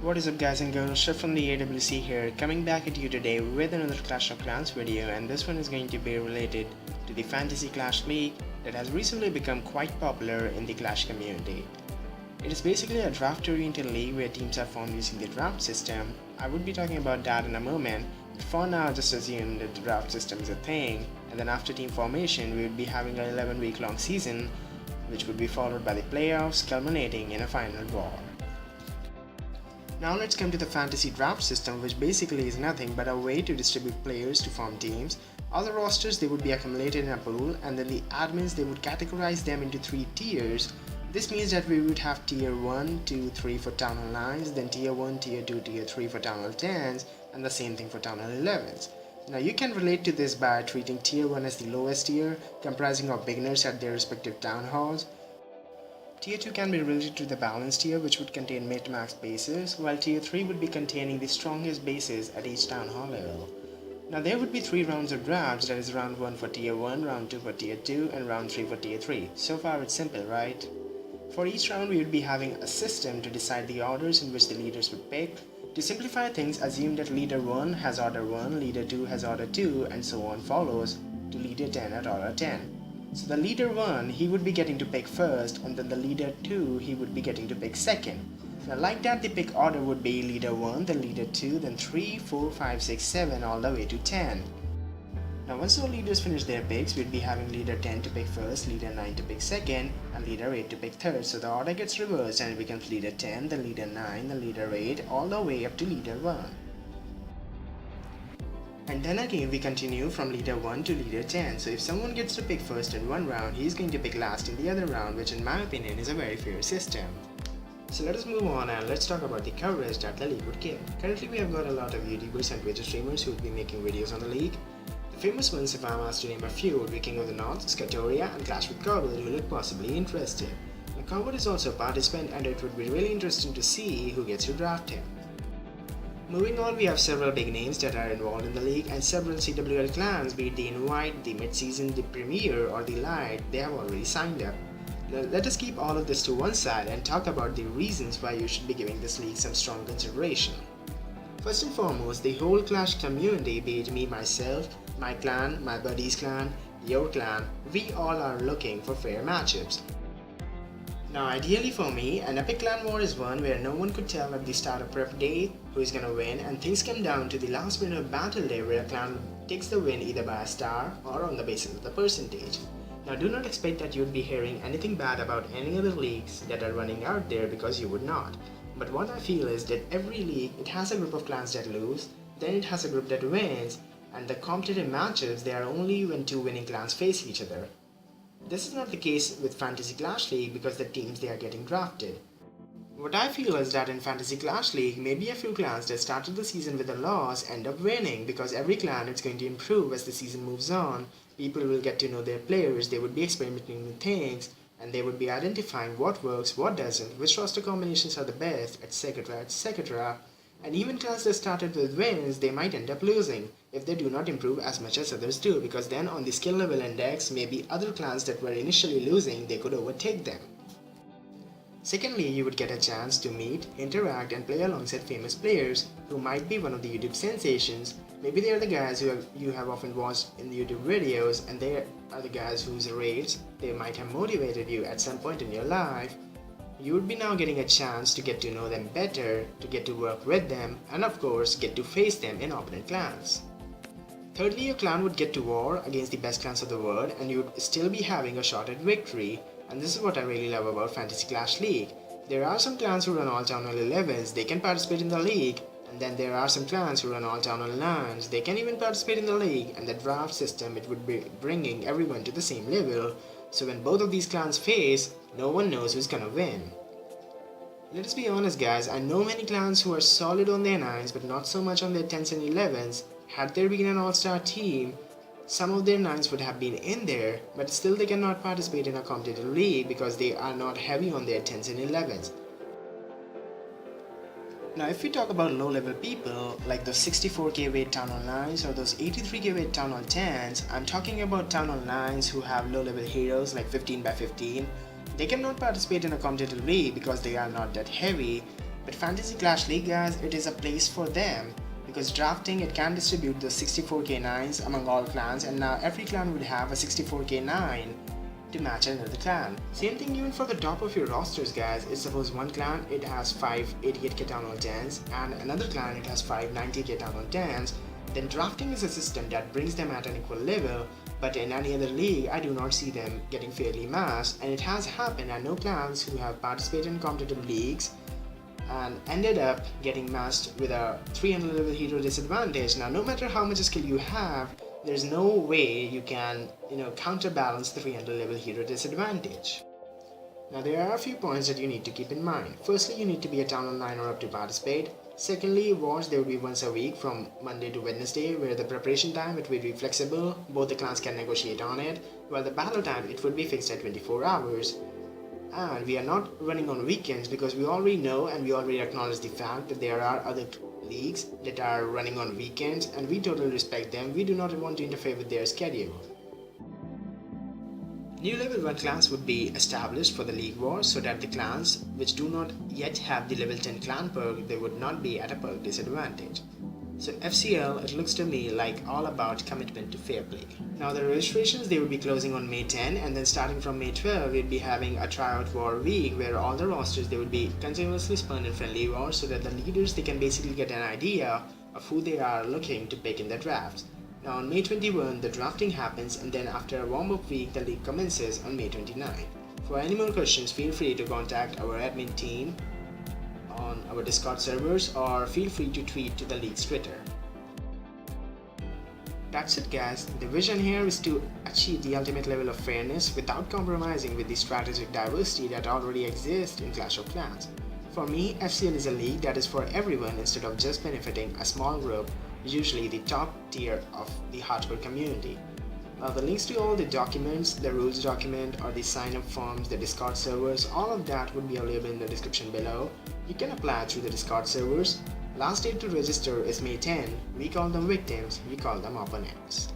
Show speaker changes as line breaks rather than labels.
What is up guys and girls, Shiv from the AWC here, coming back at you today with another Clash of Clans video, and this one is going to be related to the Fantasy Clash League that has recently become quite popular in the Clash community. It is basically a draft-oriented league where teams are formed using the draft system. I would be talking about that in a moment, but for now just assume that the draft system is a thing, and then after team formation we would be having an 11-week long season which would be followed by the playoffs culminating in a final war. Now let's come to the fantasy draft system, which basically is nothing but a way to distribute players to form teams. All the rosters, they would be accumulated in a pool, and then the admins, they would categorize them into 3 tiers. This means that we would have tier 1, 2, 3 for Town Hall 9s, then tier 1, tier 2, tier 3 for Town Hall 10s, and the same thing for Town Hall 11s. Now you can relate to this by treating tier 1 as the lowest tier, comprising of beginners at their respective town halls. Tier 2 can be related to the balanced tier, which would contain mid-to-max bases, while Tier 3 would be containing the strongest bases at each town hall level. Now there would be 3 rounds of drafts, that is round 1 for Tier 1, round 2 for Tier 2, and round 3 for Tier 3. So far it's simple, right? For each round we would be having a system to decide the orders in which the leaders would pick. To simplify things, assume that Leader 1 has Order 1, Leader 2 has Order 2, and so on follows to Leader 10 at Order 10. So the Leader 1, he would be getting to pick first, and then the Leader 2, he would be getting to pick second. Now like that, the pick order would be Leader 1, then Leader 2, then 3, 4, 5, 6, 7, all the way to 10. Now once all leaders finish their picks, we'd be having Leader 10 to pick first, Leader 9 to pick second, and Leader 8 to pick third. So the order gets reversed and it becomes Leader 10, then Leader 9, then Leader 8, all the way up to Leader 1. And then again we continue from Leader 1 to Leader 10, so if someone gets to pick first in one round, he's going to pick last in the other round, which in my opinion is a very fair system. So let us move on and let's talk about the coverage that the league would get. Currently we have got a lot of YouTubers and Twitch streamers who will be making videos on the league. The famous ones, if I'm asked to name a few, would be King of the North, Scatoria, and Clash with Corbett, who look possibly interested. Now Corbett is also a participant and it would be really interesting to see who gets to draft him. Moving on, we have several big names that are involved in the league, and several CWL clans, be it the Invite, the Mid-Season, the Premier, or the Light, they have already signed up. Now, let us keep all of this to one side and talk about the reasons why you should be giving this league some strong consideration. First and foremost, the whole Clash community, be it me, myself, my clan, my buddy's clan, your clan, we all are looking for fair matchups. Now ideally for me, an epic clan war is one where no one could tell at the start of prep day who is gonna win, and things come down to the last minute of battle day where a clan takes the win either by a star or on the basis of the percentage. Now do not expect that you would be hearing anything bad about any other leagues that are running out there, because you would not. But what I feel is that every league, it has a group of clans that lose, then it has a group that wins, and the competitive matches, they are only when 2 winning clans face each other. This is not the case with Fantasy Clash League because the teams, they are getting drafted. What I feel is that in Fantasy Clash League, maybe a few clans that started the season with a loss end up winning, because every clan is going to improve as the season moves on. People will get to know their players, they would be experimenting with things, and they would be identifying what works, what doesn't, which roster combinations are the best, etc, etc. And even clans that started with wins, they might end up losing if they do not improve as much as others do, because then on the skill level index, maybe other clans that were initially losing, they could overtake them. Secondly, you would get a chance to meet, interact, and play alongside famous players who might be one of the YouTube sensations. Maybe they are the guys who you have often watched in the YouTube videos, and they are the guys whose raids, they might have motivated you at some point in your life. You would be now getting a chance to get to know them better, to get to work with them, and of course get to face them in opponent clans. Thirdly, your clan would get to war against the best clans of the world, and you would still be having a shot at victory. And this is what I really love about Fantasy Clash League. There are some clans who run all Town Hall 11s, they can participate in the league, and then there are some clans who run all Town Hall 9s, they can even participate in the league, and the draft system, it would be bringing everyone to the same level, so when both of these clans face, no one knows who's gonna win. Let us be honest guys, I know many clans who are solid on their 9s but not so much on their 10s and 11s. Had there been an all-star team, some of their 9s would have been in there, but still they cannot participate in a competitive league because they are not heavy on their 10s and 11s. Now if we talk about low level people, like those 64k weight Town Hall 9s or those 83k weight Town Hall 10s, I'm talking about Town Hall 9s who have low level heroes like 15 by 15. They cannot participate in a competitive league because they are not that heavy, But Fantasy Clash League, guys, it is a place for them, because drafting, it can distribute the 64k9s among all clans, and now every clan would have a 64k9 to match another clan. Same thing even for the top of your rosters, guys. It's suppose one clan it has 5 88k town hall 10s and another clan it has 5 90k town hall 10s. Then drafting is a system that brings them at an equal level, but in any other league I do not see them getting fairly massed, and it has happened. I know clans who have participated in competitive leagues and ended up getting massed with a 300 level hero disadvantage. Now no matter how much skill you have, there's no way you can counterbalance the 300 level hero disadvantage. Now there are a few points that you need to keep in mind. Firstly, you need to be a town hall 9 or up to participate. Secondly, wars there will be once a week from Monday to Wednesday, where the preparation time it will be flexible, both the clans can negotiate on it, while the battle time it would be fixed at 24 hours. And we are not running on weekends because we already know and we already acknowledge the fact that there are other leagues that are running on weekends, and we totally respect them. We do not want to interfere with their schedule. New level 1 clans would be established for the league wars, so that the clans which do not yet have the level 10 clan perk, they would not be at a perk disadvantage. So FCL, it looks to me like all about commitment to fair play. Now the registrations, they will be closing on May 10, and then starting from May 12 we'll be having a tryout war week where all the rosters they will be continuously spun in friendly wars, so that the leaders they can basically get an idea of who they are looking to pick in the drafts. Now on May 21 the drafting happens, and then after a warm-up week the league commences on May 29. For any more questions, feel free to contact our admin team on our Discord servers, or feel free to tweet to the league's Twitter. That's it, guys. The vision here is to achieve the ultimate level of fairness without compromising with the strategic diversity that already exists in Clash of Clans. For me, FCL is a league that is for everyone instead of just benefiting a small group, usually the top tier of the hardcore community. The links to all the documents, the rules document or the sign-up forms, the Discord servers, all of that would be available in the description below. You can apply through the Discord servers. Last date to register is May 10. We call them victims, we call them opponents.